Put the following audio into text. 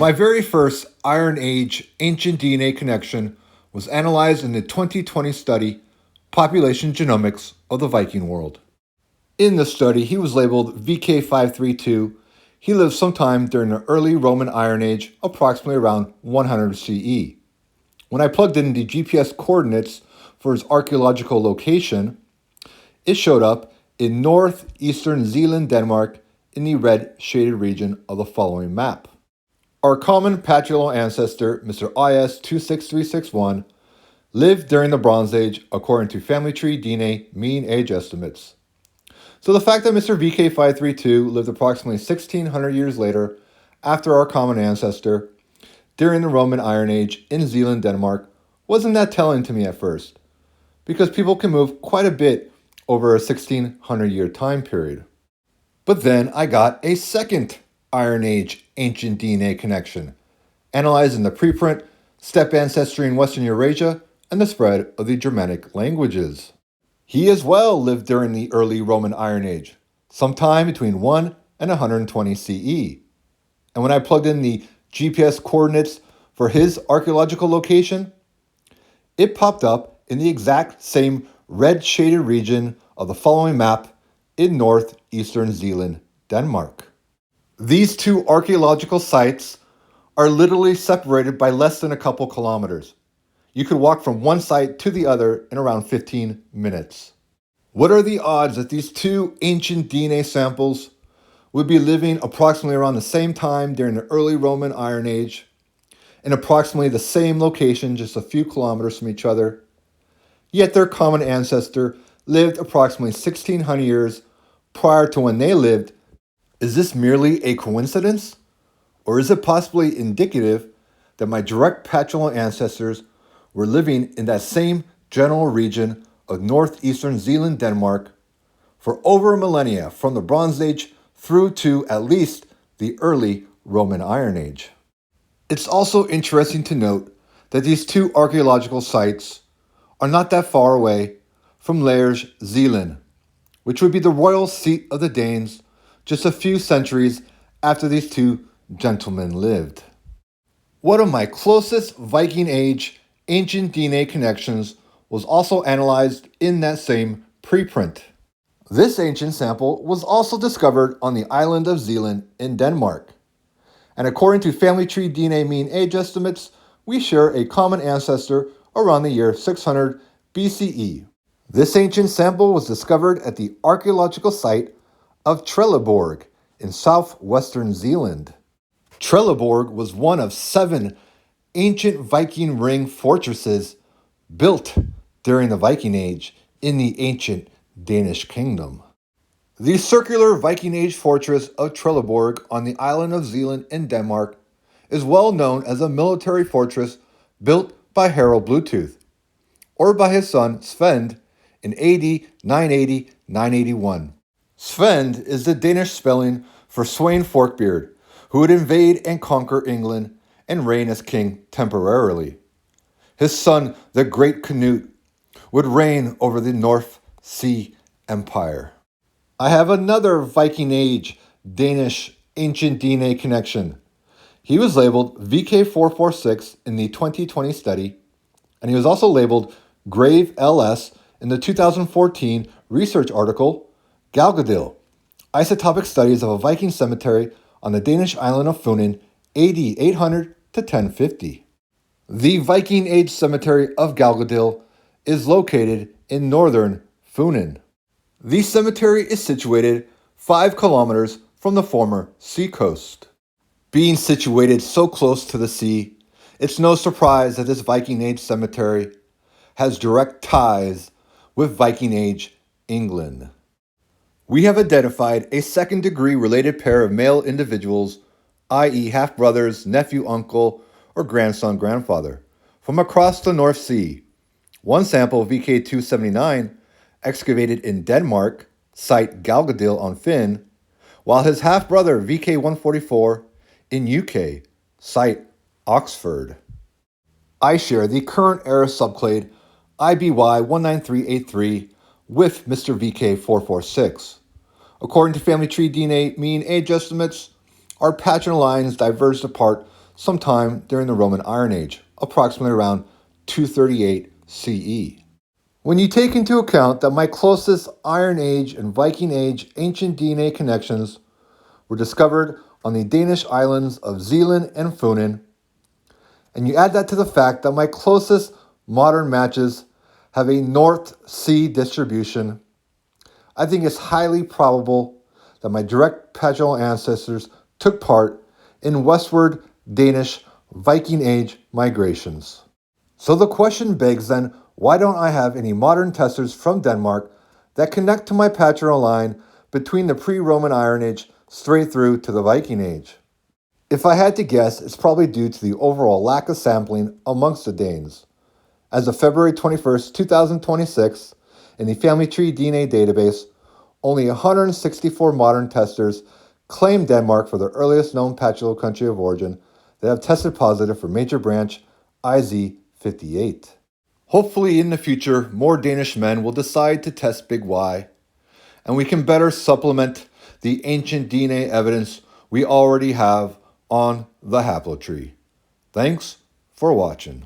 My very first Iron Age ancient DNA connection was analyzed in the 2020 study, Population Genomics of the Viking World. In the study, he was labeled VK532. He lived sometime during the early Roman Iron Age, approximately around 100 CE. When I plugged in the GPS coordinates for his archaeological location, it showed up in northeastern Zealand, Denmark, in the red shaded region of the following map. Our common patrilineal ancestor, Mr. IS26361, lived during the Bronze Age according to family tree DNA mean age estimates. So the fact that Mr. VK532 lived approximately 1600 years later after our common ancestor during the Roman Iron Age in Zealand, Denmark, wasn't that telling to me at first, because people can move quite a bit over a 1600-year time period. But then I got a second Iron Age ancient DNA connection, analyzing the preprint, steppe ancestry in Western Eurasia, and the spread of the Germanic languages. He as well lived during the early Roman Iron Age, sometime between 1 and 120 CE. And when I plugged in the GPS coordinates for his archaeological location, it popped up in the exact same red shaded region of the following map in northeastern Zealand, Denmark. These two archaeological sites are literally separated by less than a couple kilometers. You could walk from one site to the other in around 15 minutes. What are the odds that these two ancient DNA samples would be living approximately around the same time during the early Roman Iron Age, in approximately the same location just a few kilometers from each other, yet their common ancestor lived approximately 1600 years prior to when they lived? Is this merely a coincidence? Or is it possibly indicative that my direct patrilineal ancestors were living in that same general region of northeastern Zealand, Denmark, for over a millennia, from the Bronze Age through to at least the early Roman Iron Age? It's also interesting to note that these two archaeological sites are not that far away from Liège, Zealand, which would be the royal seat of the Danes just a few centuries after these two gentlemen lived. One of my closest Viking Age ancient DNA connections was also analyzed in that same preprint. This ancient sample was also discovered on the island of Zealand in Denmark. And according to family tree DNA mean age estimates, we share a common ancestor around the year 600 BCE. This ancient sample was discovered at the archaeological site of Trelleborg in southwestern Zealand. Trelleborg was one of 7 ancient Viking ring fortresses built during the Viking Age in the ancient Danish kingdom. The circular Viking Age fortress of Trelleborg on the island of Zealand in Denmark is well known as a military fortress built by Harald Bluetooth, or by his son Svend in AD 980-981. Svend is the Danish spelling for Sweyn Forkbeard, who would invade and conquer England and reign as king temporarily. His son, the Great Canute, would reign over the North Sea Empire. I have another Viking Age Danish ancient DNA connection. He was labeled VK446 in the 2020 study, and he was also labeled Grave LS in the 2014 research article Galgadil, Isotopic Studies of a Viking Cemetery on the Danish island of Funen, AD 800 to 1050. The Viking Age Cemetery of Galgadil is located in northern Funen. The cemetery is situated 5 kilometers from the former seacoast. Being situated so close to the sea, it's no surprise that this Viking Age cemetery has direct ties with Viking Age England. We have identified a second-degree related pair of male individuals, i.e. half-brothers, nephew, uncle, or grandson, grandfather, from across the North Sea. One sample, VK279, excavated in Denmark, site Galgadil on Fyn, while his half-brother, VK144, in UK, site Oxford. I share the current era subclade I-BY19383 with Mr. VK446. According to family tree DNA mean age estimates, our patrilineal lines diverged apart sometime during the Roman Iron Age, approximately around 238 CE. When you take into account that my closest Iron Age and Viking Age ancient DNA connections were discovered on the Danish islands of Zealand and Funen, and you add that to the fact that my closest modern matches have a North Sea distribution, I think it's highly probable that my direct paginal ancestors took part in westward Danish Viking Age migrations. So the question begs then, why don't I have any modern testers from Denmark that connect to my paginal line between the pre-Roman Iron Age straight through to the Viking Age? If I had to guess, it's probably due to the overall lack of sampling amongst the Danes. As of February 21st, 2026, in the Family Tree DNA database, only 164 modern testers claim Denmark for the earliest known paginal country of origin that have tested positive for major branch IZ58. Hopefully in the future, more Danish men will decide to test Big Y, and we can better supplement the ancient DNA evidence we already have on the haplotree. Thanks for watching.